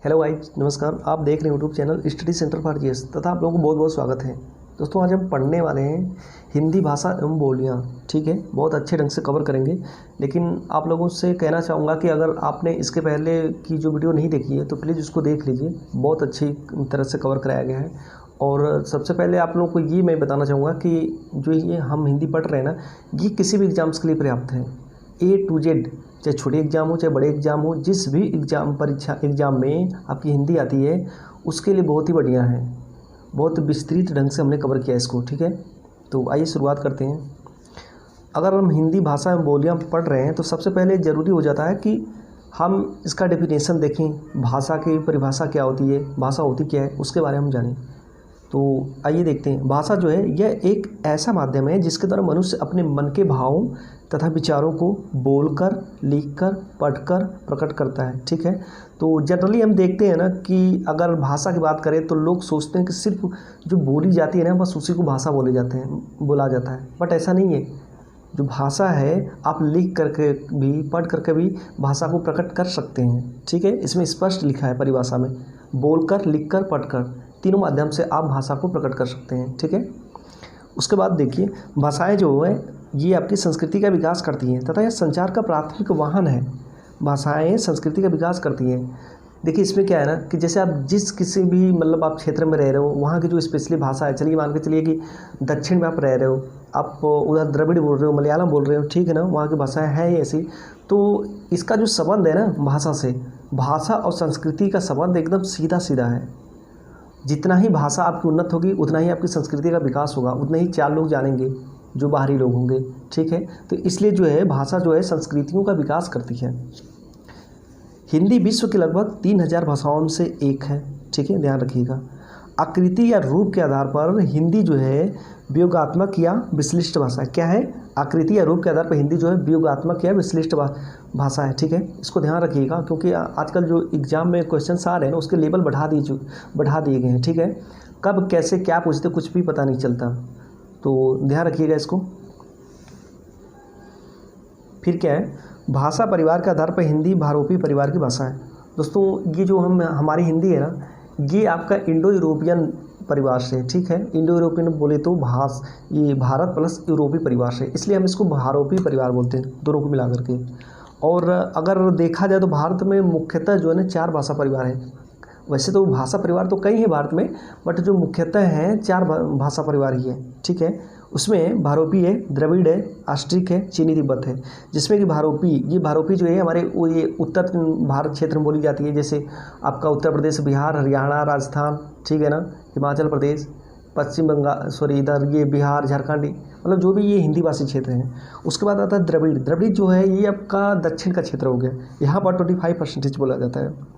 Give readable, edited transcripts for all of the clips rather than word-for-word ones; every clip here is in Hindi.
हेलो गाइस, नमस्कार। आप देख रहे हैं YouTube channel study centre for GS तथा आप लोगों को बहुत बहुत स्वागत है। दोस्तों, आज हम पढ़ने वाले हैं हिंदी भाषा एवं बोलियाँ। ठीक है, बहुत अच्छे ढंग से कवर करेंगे। लेकिन आप लोगों से कहना चाहूँगा कि अगर आपने इसके पहले की जो वीडियो नहीं देखी है तो प्लीज़ उसको देख लीजिए, बहुत अच्छी तरह से कवर कराया गया है। और सबसे पहले आप लोगों को ये मैं बताना चाहूँगा कि जो ये हम हिंदी पढ़ रहे हैं ना, ये किसी भी एग्ज़ाम्स के लिए पर्याप्त है। A to Z, चाहे छोटे एग्ज़ाम हो चाहे बड़े एग्ज़ाम हो, जिस भी एग्ज़ाम में आपकी हिंदी आती है उसके लिए बहुत ही बढ़िया है। बहुत विस्तृत ढंग से हमने कवर किया इसको। ठीक है, तो आइए शुरुआत करते हैं। अगर हम हिंदी भाषा में बोलियाँ पढ़ रहे हैं तो सबसे पहले ज़रूरी हो जाता है कि हम इसका डेफिनेशन देखें, भाषा की परिभाषा क्या होती है, भाषा होती क्या है, उसके बारे में हम जानें। तो आइए देखते हैं। भाषा जो है यह एक ऐसा माध्यम है जिसके द्वारा मनुष्य अपने मन के भावों तथा विचारों को बोलकर, लिखकर, पढ़कर प्रकट करता है। ठीक है, तो जनरली हम देखते हैं ना कि अगर भाषा की बात करें तो लोग सोचते हैं कि सिर्फ जो बोली जाती है ना बस उसी को भाषा बोला जाता है, बट ऐसा नहीं है। जो भाषा है आप लिख करके भी, पढ़ करके भी भाषा को प्रकट कर सकते हैं। ठीक है, इसमें स्पष्ट लिखा है परिभाषा में, बोलकर, लिखकर, पढ़कर, तीनों माध्यम से आप भाषा को प्रकट कर सकते हैं। ठीक है, उसके बाद देखिए, भाषाएं जो है ये आपकी संस्कृति का विकास करती हैं तथा यह संचार का प्राथमिक वाहन है। भाषाएं संस्कृति का विकास करती हैं। देखिए, इसमें क्या है ना कि जैसे आप जिस किसी भी मतलब आप क्षेत्र में रह रहे हो, वहाँ की जो स्पेशली भाषा है, चलिए मान के चलिए कि दक्षिण में आप रह रहे हो, आप उधर द्रविड़ बोल रहे हो, मलयालम बोल रहे हो, ठीक है ना, वहाँ की भाषाएं हैं ही ऐसी। तो इसका जो संबंध है ना भाषा से, भाषा और संस्कृति का संबंध एकदम सीधा सीधा है। जितना ही भाषा आपकी उन्नत होगी उतना ही आपकी संस्कृति का विकास होगा, उतने ही 4 लोग जानेंगे जो बाहरी लोग होंगे। ठीक है, तो इसलिए जो है भाषा जो है संस्कृतियों का विकास करती है। हिंदी विश्व की लगभग 3000 भाषाओं से एक है। ठीक है, ध्यान रखिएगा। आकृति या रूप के आधार पर हिंदी जो है वियोगात्मक या विश्लिष्ट भाषा है। क्या है? आकृति या रूप के आधार पर हिंदी जो है वियोगात्मक या विश्लिष्ट भाषा है। ठीक है, इसको ध्यान रखिएगा क्योंकि आजकल जो एग्जाम में क्वेश्चन आ रहे हैं ना उसके लेवल बढ़ा दिए गए हैं। ठीक है, कब कैसे क्या पूछते कुछ भी पता नहीं चलता, तो ध्यान रखिएगा इसको। फिर क्या है? भाषा परिवार के आधार पर हिंदी भारोपी परिवार की भाषा है। दोस्तों, ये जो हमारी हिंदी है ना, ये आपका इंडो यूरोपियन परिवार से। ठीक है, इंडो यूरोपियन बोले तो ये भारत प्लस यूरोपीय परिवार से, इसलिए हम इसको भारोपी परिवार बोलते हैं, दोनों को मिला करके। और अगर देखा जाए तो भारत में मुख्यतः जो है ना 4 भाषा परिवार है। वैसे तो भाषा परिवार तो कई है भारत में, बट जो मुख्यतः हैं 4 भाषा परिवार ही है। ठीक है, उसमें भारोपी है, द्रविड़ है, आस्ट्रिक है, चीनी तिब्बत है। जिसमें कि भारोपी जो है हमारे ये उत्तर भारत क्षेत्र में बोली जाती है, जैसे आपका उत्तर प्रदेश, बिहार, हरियाणा, राजस्थान, ठीक है ना, हिमाचल प्रदेश, पश्चिम बंगाल, इधर ये बिहार, झारखंड, मतलब जो भी ये हिंदी भाषी क्षेत्र हैं। उसके बाद आता है द्रविड़ जो है ये आपका दक्षिण का क्षेत्र हो गया, यहाँ पर 25% बोला जाता है।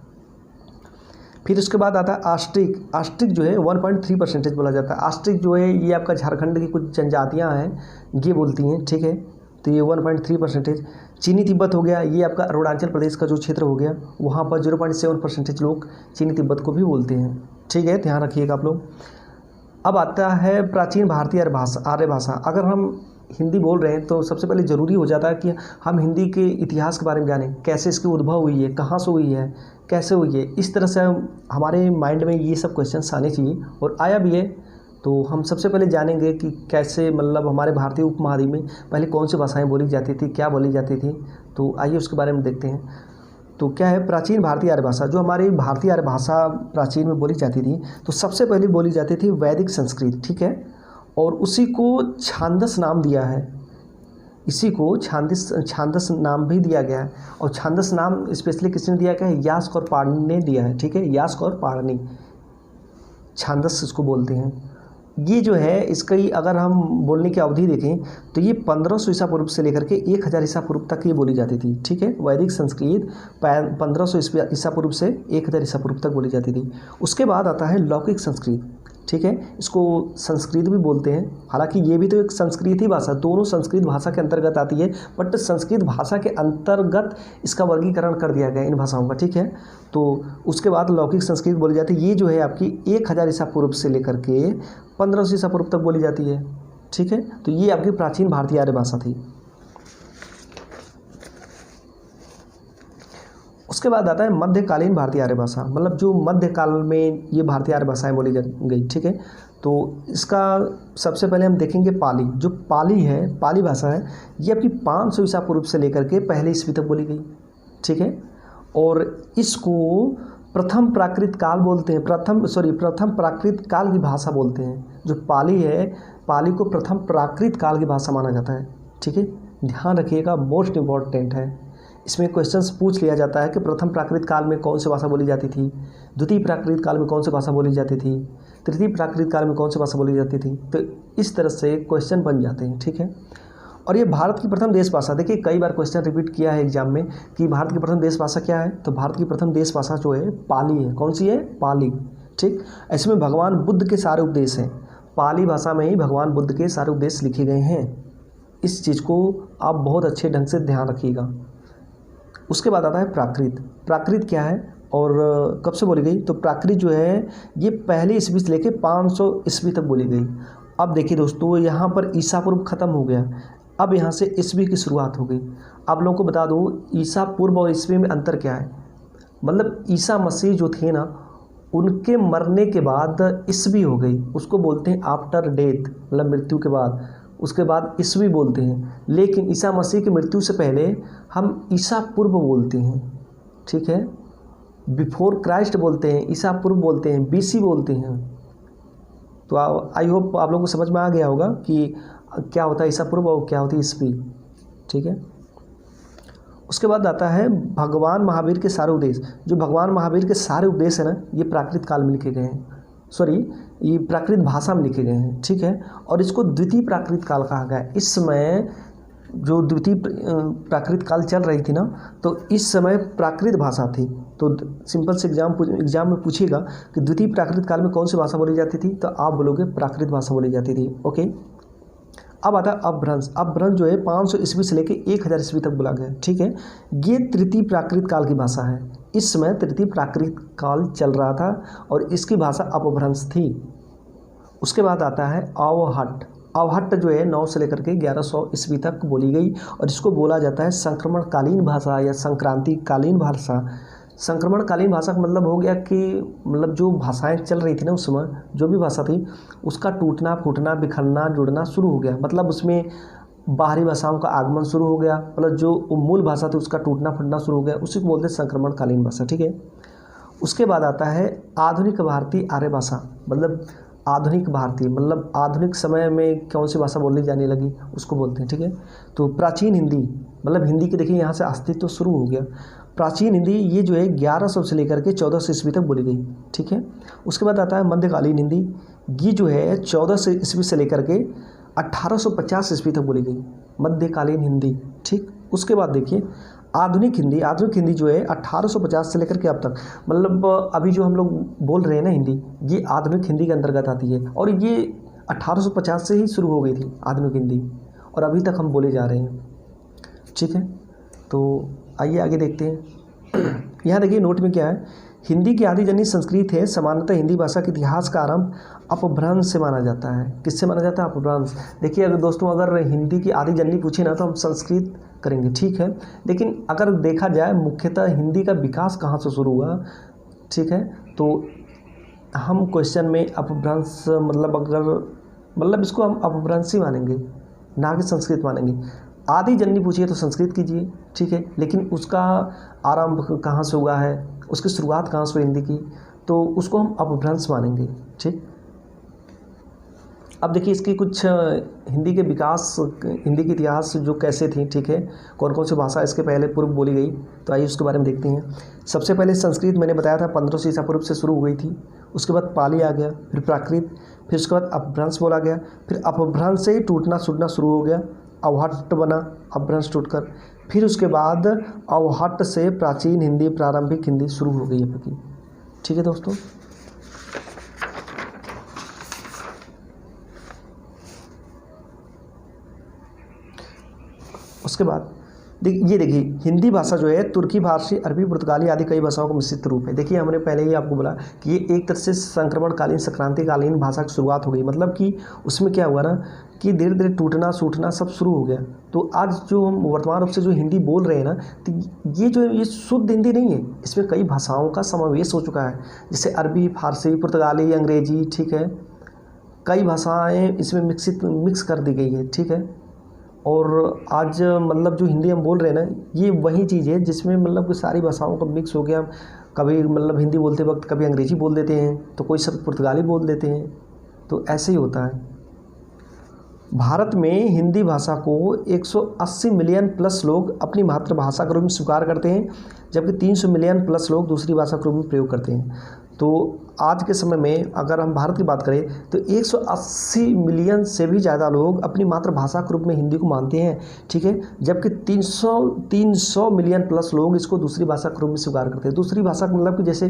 फिर उसके बाद आता है आस्ट्रिक जो है 1.3% बोला जाता है। आस्ट्रिक जो है ये आपका झारखंड की कुछ जनजातियां हैं ये बोलती हैं। ठीक है, तो ये 1.3%। चीनी तिब्बत हो गया, ये आपका अरुणाचल प्रदेश का जो क्षेत्र हो गया, वहाँ पर 0.7% लोग चीनी तिब्बत को भी बोलते हैं। ठीक है, ध्यान रखिएगा आप लोग। अब आता है प्राचीन भारतीय आर्य भाषा। अगर हम हिंदी बोल रहे हैं तो सबसे पहले ज़रूरी हो जाता है कि हम हिंदी के इतिहास के बारे में जानें, कैसे इसकी उद्भव हुई है, कहाँ से हुई है, कैसे हुई है। इस तरह से हमारे माइंड में ये सब क्वेश्चंस आने चाहिए, और आया भी है। तो हम सबसे पहले जानेंगे कि कैसे मतलब हमारे भारतीय उपमहाद्वीप में पहले कौन सी भाषाएं बोली जाती थी, क्या बोली जाती थी। तो आइए उसके बारे में देखते हैं। तो क्या है प्राचीन भारतीय आर्य भाषा? जो हमारी भारतीय आर्य भाषा प्राचीन में बोली जाती थी, तो सबसे पहले बोली जाती थी वैदिक संस्कृत। ठीक है, और उसी को छांदस नाम दिया है, इसी को छांदस नाम भी दिया गया है। और छांदस नाम स्पेशली किसने दिया गया है? यास्क और पाणिनि ने दिया है। ठीक है, यास्क और पाणिनि छांदस इसको बोलते हैं। ये जो है इसकी अगर हम बोलने की अवधि देखें तो ये 1500 ईसा पूर्व से लेकर के 1000 ईसा पूर्व तक ये बोली जाती थी। ठीक है, वैदिक संस्कृत 1500 ईसा पूर्व से 1000 ईसा पूर्व तक बोली जाती थी। उसके बाद आता है लौकिक संस्कृत। ठीक है, इसको संस्कृत भी बोलते हैं, हालांकि ये भी तो एक संस्कृत ही भाषा, दोनों संस्कृत भाषा के अंतर्गत आती है, बट संस्कृत भाषा के अंतर्गत इसका वर्गीकरण कर दिया गया इन भाषाओं का। ठीक है, तो उसके बाद लौकिक संस्कृत बोली जाती है। ये जो है आपकी 1000 ईसा पूर्व से लेकर के 1500 ईसा पूर्व तक बोली जाती है। ठीक है, तो ये आपकी प्राचीन भारतीय आर्य भाषा थी। उसके बाद आता है मध्यकालीन भारतीय आर्य भाषा, मतलब जो मध्यकाल में ये भारतीय आर्य भाषाएं बोली गई, ठीक है। तो इसका सबसे पहले हम देखेंगे पाली। जो पाली है, पाली भाषा है, ये आपकी 500 ईसा पूर्व से लेकर के पहले ईस्वी तक बोली गई, ठीक है। और इसको प्रथम प्राकृत काल बोलते हैं, प्रथम प्राकृत काल की भाषा बोलते हैं। जो पाली है, पाली को प्रथम प्राकृत काल की भाषा माना जाता है, ठीक है। ध्यान रखिएगा, मोस्ट इम्पॉर्टेंट है। इसमें क्वेश्चंस पूछ लिया जाता है कि प्रथम प्राकृत काल में कौन सी भाषा बोली जाती थी, द्वितीय प्राकृत काल में कौन सी भाषा बोली जाती थी, तृतीय प्राकृत काल में कौन सी भाषा बोली जाती थी। तो इस तरह से क्वेश्चन बन जाते हैं, ठीक है। और ये भारत की प्रथम देश भाषा, देखिए कई बार क्वेश्चन रिपीट किया है एग्जाम में कि भारत की प्रथम देश भाषा क्या है। तो भारत की प्रथम देश भाषा जो है पाली है। कौन सी है? पाली, ठीक। इसमें भगवान बुद्ध के सारे उपदेश हैं, पाली भाषा में ही भगवान बुद्ध के सारे उपदेश लिखे गए हैं। इस चीज़ को आप बहुत अच्छे ढंग से ध्यान रखिएगा। उसके बाद आता है प्राकृत। प्राकृत क्या है और कब से बोली गई? तो प्राकृत जो है ये पहले ईस्वी से लेकर 500 ईस्वी तक बोली गई। अब देखिए दोस्तों, यहाँ पर ईसा पूर्व खत्म हो गया, अब यहाँ से ईस्वी की शुरुआत हो गई। आप लोगों को बता दूँ ईसा पूर्व और ईस्वी में अंतर क्या है। मतलब ईसा मसीह जो थे ना, उनके मरने के बाद ईस्वी हो गई, उसको बोलते हैं आफ्टर डेथ, मतलब मृत्यु के बाद, उसके बाद ईस्वी बोलते हैं। लेकिन ईसा मसीह की मृत्यु से पहले हम ईसा पूर्व बोलते हैं, ठीक है। बिफोर क्राइस्ट बोलते हैं, ईसा पूर्व बोलते हैं, बीसी बोलते हैं। तो आई होप आप लोगों को समझ में आ गया होगा कि क्या होता है ईसा पूर्व और क्या होती है ईस्वी, ठीक है। उसके बाद आता है भगवान महावीर के सारे उपदेश। जो भगवान महावीर के सारे उपदेश है ना, ये प्राकृत काल में लिखे गए हैं, ये प्राकृत भाषा में लिखे गए हैं, ठीक है। और इसको द्वितीय प्राकृत काल कहा गया है। इस समय जो द्वितीय प्राकृत काल चल रही थी ना, तो इस समय प्राकृत भाषा थी। तो सिंपल से एग्जाम में पूछेगा कि द्वितीय प्राकृत काल में कौन सी भाषा बोली जाती थी, तो आप बोलोगे प्राकृत भाषा बोली जाती थी, ओके। अब आता है अपभ्रंश। अपभ्रंश जो है 500 ईस्वी से लेकर 1000 ईस्वी तक बोला गया, ठीक है। ये तृतीय प्राकृत काल की भाषा है। इस समय तृतीय प्राकृत काल चल रहा था और इसकी भाषा अपभ्रंश थी। उसके बाद आता है अवहट्ट। अवहट्ट जो है 9 से लेकर के 1100 ईस्वी तक बोली गई और इसको बोला जाता है संक्रमणकालीन भाषा या संक्रांतिकालीन भाषा। संक्रमणकालीन भाषा का मतलब हो गया कि मतलब जो भाषाएं चल रही थी ना उस समय, जो भी भाषा थी उसका टूटना फूटना बिखरना जुड़ना शुरू हो गया। मतलब उसमें बाहरी भाषाओं का आगमन शुरू हो गया, मतलब जो मूल भाषा थी उसका टूटना फूटना शुरू हो गया, उसी को बोलते हैं संक्रमणकालीन भाषा, ठीक है। उसके बाद आता है आधुनिक भारतीय आर्य भाषा। मतलब आधुनिक भारतीय, मतलब आधुनिक समय में कौन सी भाषा बोलनी जाने लगी उसको बोलते हैं, ठीक है। तो प्राचीन हिंदी, मतलब हिंदी के देखिए यहाँ से अस्तित्व तो शुरू हो गया। प्राचीन हिंदी ये जो है 1100 से लेकर के 1400 ईस्वी तक बोली गई, ठीक है। उसके बाद आता है मध्यकालीन हिंदी। ये जो है 1400 ईस्वी से लेकर के 1850 ईस्वी तक बोली गई, मध्यकालीन हिंदी, ठीक। उसके बाद देखिए आधुनिक हिंदी। आधुनिक हिंदी जो है 1850 से लेकर के अब तक, मतलब अभी जो हम लोग बोल रहे हैं ना हिंदी, ये आधुनिक हिंदी के अंतर्गत आती है और ये 1850 से ही शुरू हो गई थी आधुनिक हिंदी और अभी तक हम बोले जा रहे हैं, ठीक है। तो आइए आगे देखते हैं। यहाँ देखिए नोट में क्या है, हिंदी की आदि जननी संस्कृत है। सामान्यतः हिंदी भाषा के इतिहास का आरंभ अपभ्रंश से माना जाता है। किससे माना जाता है? अपभ्रंश। देखिए अगर दोस्तों अगर हिंदी की आदि जननी पूछे ना तो हम संस्कृत करेंगे, ठीक है। लेकिन अगर देखा जाए मुख्यतः हिंदी का विकास कहाँ से शुरू हुआ, ठीक है, तो हम क्वेश्चन में अपभ्रंश मतलब इसको हम अपभ्रंश ही मानेंगे, ना कि संस्कृत मानेंगे। आदि जननी पूछिए तो संस्कृत कीजिए, ठीक है, लेकिन उसका आरंभ कहाँ से हुआ है, उसकी शुरुआत कहाँ से हुई हिंदी की, तो उसको हम अपभ्रंश मानेंगे, ठीक। अब देखिए इसकी कुछ हिंदी के विकास, हिंदी के इतिहास जो कैसे थी, ठीक है, कौन कौन सी भाषा इसके पहले पूर्व बोली गई, तो आइए उसके बारे में देखते हैं। सबसे पहले संस्कृत मैंने बताया था 1500 ईसा पूर्व से शुरू हो गई थी। उसके बाद पाली आ गया, फिर प्राकृत, फिर उसके बाद अपभ्रंश बोला गया, फिर अपभ्रंश से ही टूटना छूटना शुरू हो गया, अवहट्ट बना अपभ्रंश टूटकर, फिर उसके बाद अवहट्ट से प्राचीन हिंदी प्रारंभिक हिंदी शुरू हो गई आपकी, ठीक है दोस्तों। उसके बाद ये देखिए हिंदी भाषा जो है तुर्की, फारसी, अरबी, पुर्तगाली आदि कई भाषाओं का मिश्रित रूप है। देखिए हमने पहले ही आपको बोला कि ये एक तरह से संक्रमणकालीन संक्रांतिकालीन भाषा की शुरुआत हो गई, मतलब कि उसमें क्या हुआ ना कि धीरे धीरे टूटना सूटना सब शुरू हो गया। तो आज जो हम वर्तमान रूप से जो हिंदी बोल रहे हैं ना, तो ये शुद्ध हिंदी नहीं है, इसमें कई भाषाओं का समावेश हो चुका है, जैसे अरबी, फारसी, पुर्तगाली, अंग्रेजी, ठीक है, कई भाषाएँ इसमें मिक्स कर दी गई है, ठीक है। और आज मतलब जो हिंदी हम बोल रहे हैं ना, ये वही चीज़ है जिसमें मतलब कि सारी भाषाओं का मिक्स हो गया। कभी मतलब हिंदी बोलते वक्त कभी अंग्रेजी बोल देते हैं, तो कोई शब्द पुर्तगाली बोल देते हैं, तो ऐसे ही होता है। भारत में हिंदी भाषा को 180 मिलियन प्लस लोग अपनी मातृभाषा के रूप में स्वीकार करते हैं, जबकि 300 मिलियन प्लस लोग दूसरी भाषा के रूप में प्रयोग करते हैं। तो आज के समय में अगर हम भारत की बात करें तो 180 मिलियन से भी ज़्यादा लोग अपनी मातृभाषा के रूप में हिंदी को मानते हैं, ठीक है, जबकि 300 मिलियन प्लस लोग इसको दूसरी भाषा के रूप में स्वीकार करते हैं। दूसरी भाषा मतलब कि जैसे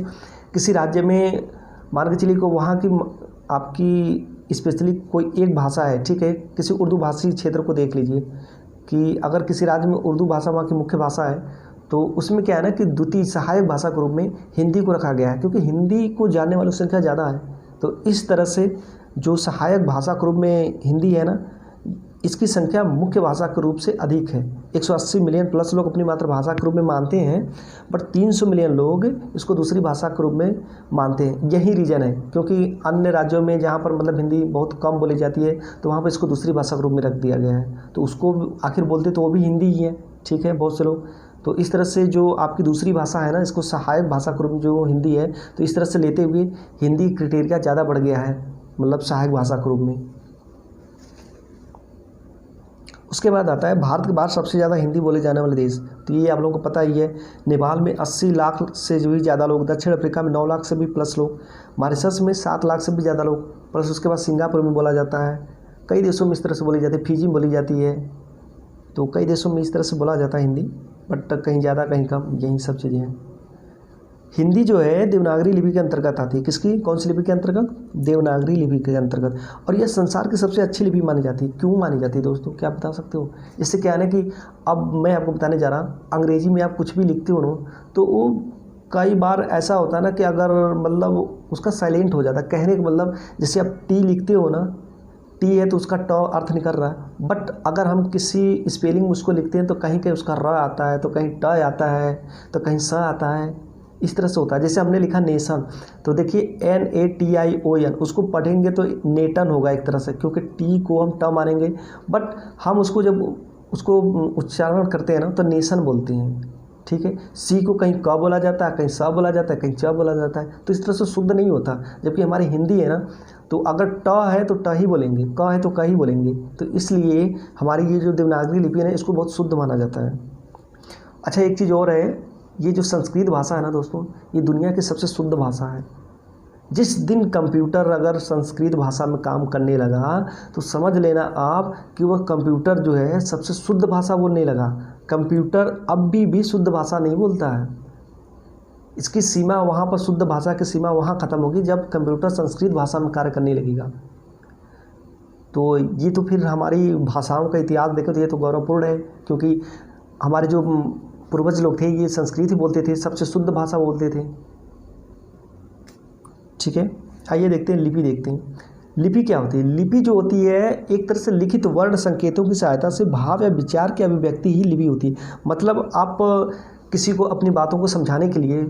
किसी राज्य में मान के चलिए को वहाँ की आपकी स्पेशली कोई एक भाषा है, ठीक है, किसी उर्दू भाषी क्षेत्र को देख लीजिए कि अगर किसी राज्य में उर्दू भाषा वहाँ की मुख्य भाषा है, तो उसमें क्या है ना कि द्वितीय सहायक भाषा के रूप में हिंदी को रखा गया है, क्योंकि हिंदी को जानने वालों की संख्या ज़्यादा है। तो इस तरह से जो सहायक भाषा के रूप में हिंदी है ना, इसकी संख्या मुख्य भाषा के रूप से अधिक है। 180 मिलियन प्लस लोग अपनी मातृभाषा के रूप में मानते हैं, बट 300 मिलियन लोग इसको दूसरी भाषा के रूप में मानते हैं। यही रीज़न है, क्योंकि अन्य राज्यों में जहाँ पर मतलब हिंदी बहुत कम बोली जाती है, तो वहाँ पर इसको दूसरी भाषा के रूप में रख दिया गया है। तो उसको आखिर बोलते तो वो भी हिंदी ही है, ठीक है, बहुत से लोग। तो इस तरह से जो आपकी दूसरी भाषा है ना, इसको सहायक भाषा के रूप में जो हिंदी है, तो इस तरह से लेते हुए हिंदी क्राइटेरिया ज़्यादा बढ़ गया है, मतलब सहायक भाषा के रूप में। उसके बाद आता है भारत के बाहर सबसे ज़्यादा हिंदी बोले जाने वाले देश, तो ये आप लोगों को पता ही है। नेपाल में 80 लाख से भी ज़्यादा लोग, दक्षिण अफ्रीका में 9 लाख से भी प्लस लोग, मॉरिशस में 7 लाख से भी ज़्यादा लोग, प्लस उसके बाद सिंगापुर में बोला जाता है। कई देशों में इस तरह से बोली जाती है, फिजी में बोली जाती है। तो कई देशों में इस तरह से बोला जाता है हिंदी, बट कहीं ज़्यादा कहीं कम, यही सब चीज़ें हैं। हिंदी जो है देवनागरी लिपि के अंतर्गत आती है। किसकी, कौन सी लिपि के अंतर्गत? देवनागरी लिपि के अंतर्गत। और यह संसार की सबसे अच्छी लिपि मानी जाती है। क्यों मानी जाती है दोस्तों, क्या बता सकते हो? इससे क्या है ना कि अब मैं आपको बताने जा रहा, अंग्रेजी में आप कुछ भी लिखते हो ना, तो वो कई बार ऐसा होता है ना कि अगर मतलब उसका साइलेंट हो जाता है। कहने का मतलब जैसे आप टी लिखते हो ना, टी है तो उसका ट अर्थ निकल रहा है, बट अगर हम किसी स्पेलिंग उसको लिखते हैं तो कहीं कहीं उसका र आता है, तो कहीं ट आता है, तो कहीं स आता है। इस तरह से होता है। जैसे हमने लिखा नेशन, तो देखिए NATION, उसको पढ़ेंगे तो नेटन होगा एक तरह से, क्योंकि टी को हम ट मानेंगे, बट हम उसको जब उसको उच्चारण करते हैं ना तो नेशन बोलते हैं, ठीक है। सी को कहीं क बोला जाता है, कहीं स बोला जाता है, कहीं च बोला जाता है, तो इस तरह से शुद्ध नहीं होता। जबकि हमारी हिंदी है ना, तो अगर ट है तो ट ही बोलेंगे, क है तो क ही बोलेंगे। तो इसलिए हमारी ये जो देवनागरी लिपि है ना, इसको बहुत शुद्ध माना जाता है। अच्छा, एक चीज़ और है, ये जो संस्कृत भाषा है ना दोस्तों, ये दुनिया की सबसे शुद्ध भाषा है। जिस दिन कंप्यूटर अगर संस्कृत भाषा में काम करने लगा, तो समझ लेना आप कि वह कंप्यूटर जो है सबसे शुद्ध भाषा बोलने लगा। कंप्यूटर अब भी शुद्ध भाषा नहीं बोलता है। इसकी सीमा वहाँ पर, शुद्ध भाषा की सीमा वहाँ ख़त्म होगी जब कंप्यूटर संस्कृत भाषा में कार्य करने लगेगा। तो ये तो फिर हमारी भाषाओं का इतिहास देखें तो ये तो गौरवपूर्ण है, क्योंकि हमारे जो पूर्वज लोग थे ये संस्कृत ही बोलते थे, सबसे शुद्ध भाषा बोलते थे, ठीक है। आइए देखते हैं लिपि, देखते हैं लिपि क्या होती है। लिपि जो होती है एक तरह से लिखित वर्ण संकेतों की सहायता से भाव या विचार की अभिव्यक्ति ही लिपि होती है। मतलब आप किसी को अपनी बातों को समझाने के लिए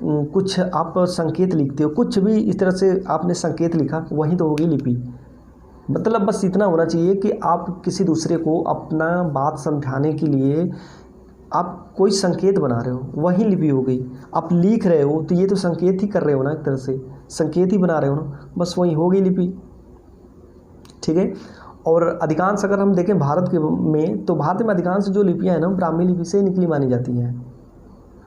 कुछ आप संकेत लिखते हो, कुछ भी इस तरह से आपने संकेत लिखा, वही तो होगी लिपि। मतलब बस इतना होना चाहिए कि आप किसी दूसरे को अपना बात समझाने के लिए आप कोई संकेत बना रहे हो, वही लिपि हो गई। आप लिख रहे हो तो ये तो संकेत ही कर रहे हो ना, एक तरह से संकेत ही बना रहे हो ना, बस वही हो गई लिपि, ठीक है। और अधिकांश अगर हम देखें भारत के में, तो भारत में अधिकांश जो लिपियाँ हैं ना, ब्राह्मी लिपि से निकली मानी जाती हैं।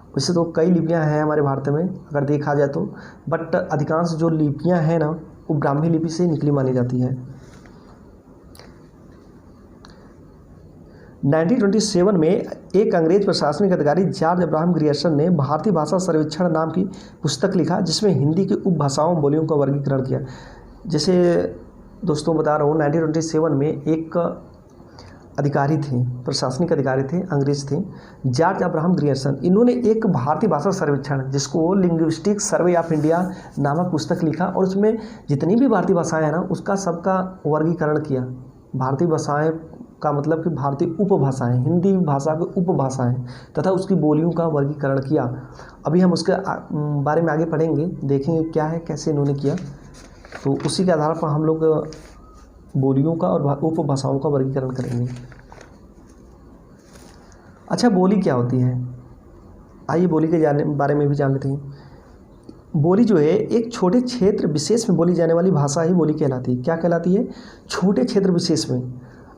वैसे तो कई लिपियाँ हैं हमारे भारत में अगर देखा जाए तो, बट अधिकांश जो लिपियाँ हैं ना, वो ब्राह्मी लिपि से निकली मानी जाती हैं। 1927 में एक अंग्रेज प्रशासनिक अधिकारी जॉर्ज अब्राहम ग्रियर्सन ने भारतीय भाषा सर्वेक्षण नाम की पुस्तक लिखा, जिसमें हिंदी की उपभाषाओं बोलियों का वर्गीकरण किया। जैसे दोस्तों बता रहा हूँ, 1927 में एक अधिकारी थे, प्रशासनिक अधिकारी थे, अंग्रेज थे, जॉर्ज अब्राहम ग्रियर्सन। इन्होंने एक भारतीय भाषा सर्वेक्षण, जिसको लिंग्विस्टिक सर्वे ऑफ इंडिया नामक पुस्तक लिखा, और उसमें जितनी भी भारतीय भाषाएं हैं ना, उसका सबका वर्गीकरण किया। भारतीय भाषाएं का मतलब कि भारतीय उपभाषाएं, हिंदी भाषा की उपभाषाएं तथा उसकी बोलियों का वर्गीकरण किया। अभी हम उसके बारे में आगे पढ़ेंगे, देखेंगे क्या है, कैसे इन्होंने किया। तो उसी के आधार पर हम लोग बोलियों का और उपभाषाओं का वर्गीकरण करेंगे। अच्छा, बोली क्या होती है? आइए बोली के बारे में भी जान लेते हैं। बोली जो है एक छोटे क्षेत्र विशेष में बोली जाने वाली भाषा ही बोली कहलाती है। क्या कहलाती है? छोटे क्षेत्र विशेष में।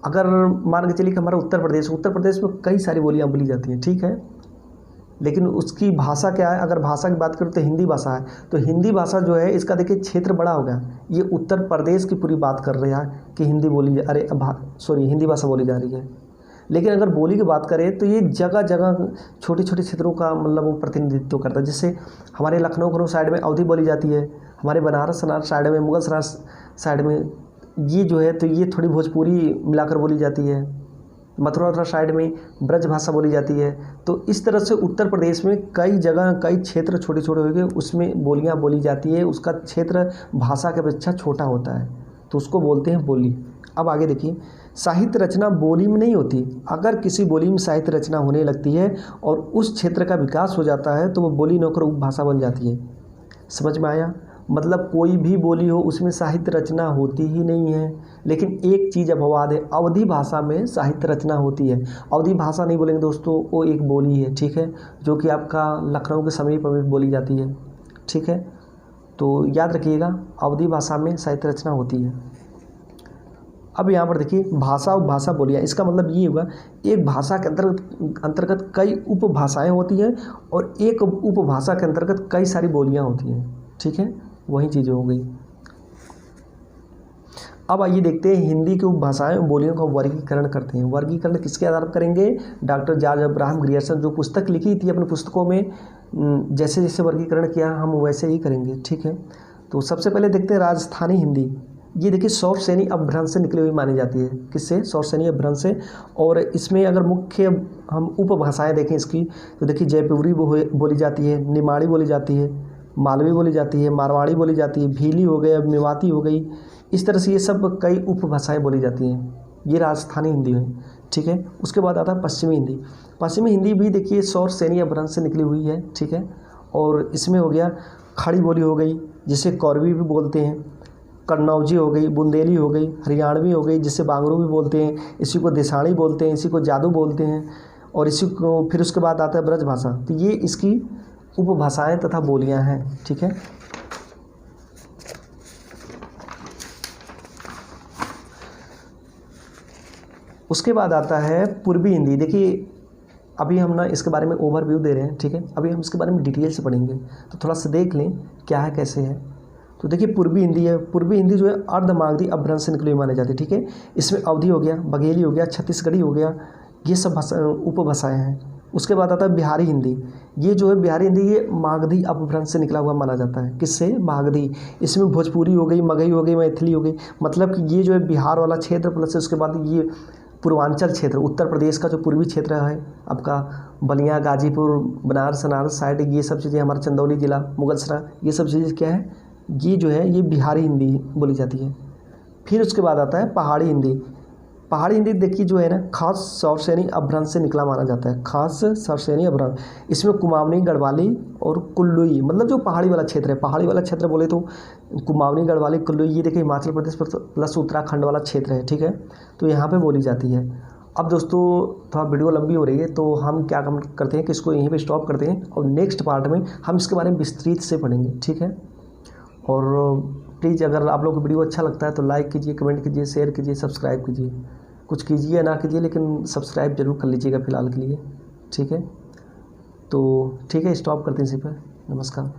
अगर मान के चलिए कि हमारा उत्तर प्रदेश में कई सारी बोलियाँ बोली जाती हैं, ठीक है, लेकिन उसकी भाषा क्या है? अगर भाषा की बात करें तो हिंदी भाषा है। तो हिंदी भाषा जो है, इसका देखिए क्षेत्र बड़ा हो गया। ये उत्तर प्रदेश की पूरी बात कर रहा है कि हिंदी हिंदी भाषा बोली जा रही है। लेकिन अगर बोली की बात करें तो ये जगह जगह छोटे छोटे क्षेत्रों का मतलब वो प्रतिनिधित्व करता है। जैसे हमारे लखनऊ साइड में अवधी बोली जाती है, हमारे बनारस साइड में, मुगलसराय साइड में ये जो है तो ये थोड़ी भोजपुरी मिलाकर बोली जाती है। मथुरा साइड में ब्रज भाषा बोली जाती है। तो इस तरह से उत्तर प्रदेश में कई जगह कई क्षेत्र छोटे छोटे हो गए, उसमें बोलियां बोली जाती है। उसका क्षेत्र भाषा के अपेक्षा छोटा होता है, तो उसको बोलते हैं बोली। अब आगे देखिए, साहित्य रचना बोली में नहीं होती। अगर किसी बोली में साहित्य रचना होने लगती है और उस क्षेत्र का विकास हो जाता है तो वो बोली न होकर उपभाषा बन जाती है। समझ में आया? मतलब कोई भी बोली हो उसमें साहित्य रचना होती ही नहीं है। लेकिन एक चीज़ अपवाद है, अवधी भाषा में साहित्य रचना होती है। अवधी भाषा नहीं बोलेंगे दोस्तों, वो एक बोली है, ठीक है, जो कि आपका लखनऊ के समीप में बोली जाती है, ठीक है। तो याद रखिएगा, अवधी भाषा में साहित्य रचना होती है। अब यहाँ पर देखिए, भाषा उपभाषा बोलियाँ, इसका मतलब ये हुआ एक भाषा के अंतर्गत कई उपभाषाएँ होती हैं और एक उपभाषा के अंतर्गत कई सारी बोलियाँ होती हैं, ठीक है, वही चीज़ें हो गई। अब आइए देखते हैं हिंदी की उपभाषाएं बोलियों का वर्गीकरण करते हैं। वर्गीकरण किसके आधार पर करेंगे? डॉक्टर जॉर्ज अब्राहम ग्रियर्सन जो पुस्तक लिखी थी अपनी पुस्तकों में, जैसे जैसे वर्गीकरण किया हम वैसे ही करेंगे, ठीक है। तो सबसे पहले देखते हैं राजस्थानी हिंदी। ये देखिए सौरसेनी अपभ्रंश से निकली हुई मानी जाती है। किससे? सौरसेनी अपभ्रंश से। और इसमें अगर मुख्य हम उपभाषाएँ देखें इसकी, तो देखिए जयपुरी बोली जाती है, निमाड़ी बोली जाती है, मालवी बोली जाती है, मारवाड़ी बोली जाती है, भीली हो गई, मेवाती हो गई। इस तरह से ये सब कई उपभाषाएं बोली जाती हैं। ये राजस्थानी हिंदी है, ठीक है। उसके बाद आता है पश्चिमी हिंदी। पश्चिमी हिंदी भी देखिए सौरसेनी अपभ्रंश से निकली हुई है, ठीक है। और इसमें हो गया खड़ी बोली हो गई, जिसे कौरवी भी बोलते हैं, कन्नौजी हो गई, बुंदेली हो गई, हरियाणवी हो गई, जिसे बांगरू भी बोलते हैं, इसी को देसाड़ी बोलते हैं, इसी को जादू बोलते हैं, और इसी को फिर उसके बाद आता है ब्रज भाषा। तो ये इसकी उपभाषाएं तथा बोलियां हैं, ठीक है। उसके बाद आता है पूर्वी हिंदी। देखिए अभी हम ना इसके बारे में ओवरव्यू दे रहे हैं, ठीक है। अभी हम इसके बारे में डिटेल से पढ़ेंगे, तो थोड़ा सा देख लें क्या है कैसे है। तो देखिए पूर्वी हिंदी है। पूर्वी हिंदी जो है अर्धमागधी अपभ्रंश से निकली हुई मानी जाती है, ठीक है। इसमें अवधी हो गया, बघेली हो गया, छत्तीसगढ़ी हो गया, ये सब उपभाषाएँ हैं। उसके बाद आता है बिहारी हिंदी। ये जो है बिहारी हिंदी, ये मागधी अपभ्रंश से निकला हुआ माना जाता है। किससे? मागधी। इसमें भोजपुरी हो गई, मगही हो गई, मैथिली हो गई। मतलब कि ये जो है बिहार वाला क्षेत्र प्लस उसके बाद ये पूर्वांचल क्षेत्र, उत्तर प्रदेश का जो पूर्वी क्षेत्र है आपका, बलिया, गाजीपुर, बनारस साइड, ये सब चीज़ें, हमारा चंदौली जिला, मुगलसराय, ये सब चीज़ें क्या है, ये जो है ये बिहारी हिंदी बोली जाती है। फिर उसके बाद आता है पहाड़ी हिंदी। पहाड़ी हिंदी देखिए जो है ना, खास सौरसेनी अपभ्रंश से निकला माना जाता है। खास सौरसेनी अपभ्रंश, इसमें कुमाऊनी, गढ़वाली और कुल्लुई, मतलब जो पहाड़ी वाला क्षेत्र है, पहाड़ी वाला क्षेत्र बोले तो कुमाऊनी, गढ़वाली, कुल्लुई, ये देखिए हिमाचल प्रदेश प्लस उत्तराखंड वाला क्षेत्र है, ठीक है। तो यहाँ पे बोली जाती है। अब दोस्तों थोड़ा वीडियो लंबी हो रही है, तो हम क्या करते हैं कि इसको यहीं पर स्टॉप करते हैं और नेक्स्ट पार्ट में हम इसके बारे में विस्तृत से पढ़ेंगे, ठीक है। और प्लीज़ अगर आप लोग को वीडियो अच्छा लगता है तो लाइक कीजिए, कमेंट कीजिए, शेयर कीजिए, सब्सक्राइब कीजिए। कुछ कीजिए ना कीजिए, लेकिन सब्सक्राइब जरूर कर लीजिएगा फ़िलहाल के लिए, ठीक है। तो ठीक है, स्टॉप करते हैं इसी पर। नमस्कार।